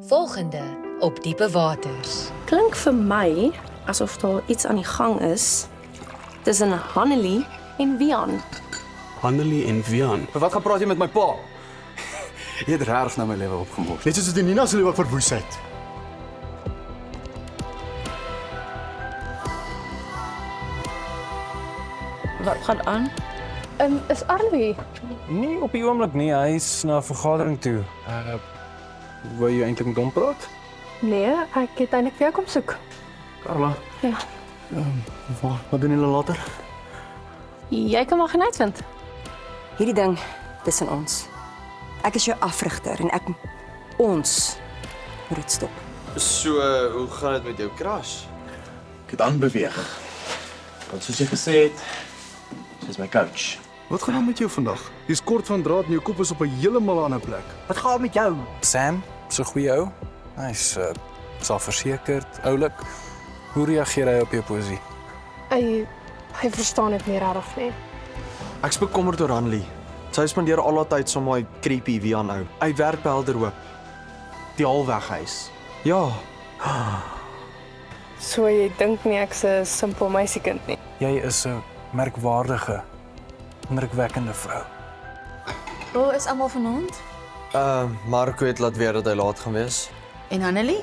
Volgende op Diepe Waters. Klink vir my asof daar iets aan die gang is tussen Hannelie en Wian. Hannelie en Wian. Maar wat gaan praat jy met my pa? Jy het regtig nou my lewe opgemors. Net soos die Nina se lewe verwoes het. Wat gaan aan? Is Arlie? Nie op die oomblik nie, hy is na 'n vergadering toe. Wou jy eintlik met hom praat? Nee, ek het eintlik vir jou kom soek. Carla. Ja. Wat doen julle later? Jy kan maar gaan uitvind. Hierdie ding tussen ons. Ek is jou afrigter en ons moet dit stop. So, hoe gaan dit met jou crush? Ek het aanbeweeg. Want soos jy gesê het, sy is my coach. Wat gaan aan met jou vandag? Jy's kort van draad en jou kop is op 'n heeltemal ander plek. Wat gaan met jou? Sam, so 'n goeie ou. Hy's selfversekerd, oulik. Hoe reageer hy op jou poesie? Hy verstaan dit nie regtig nie. Ek's bekommerd oor Hanlie. Sy spandeer al haar tyd saam met my creepy Wian ou. Hy werk by Helderhoop. Die halweghuis. Ja, So jy dink nie ek's 'n simpel meisiekind nie. Jy is 'n merkwaardige, indrukwekkende vrou. Hoe is almal vanaand? Marco het laat weet dat hy laat gaan wees. En Annelie?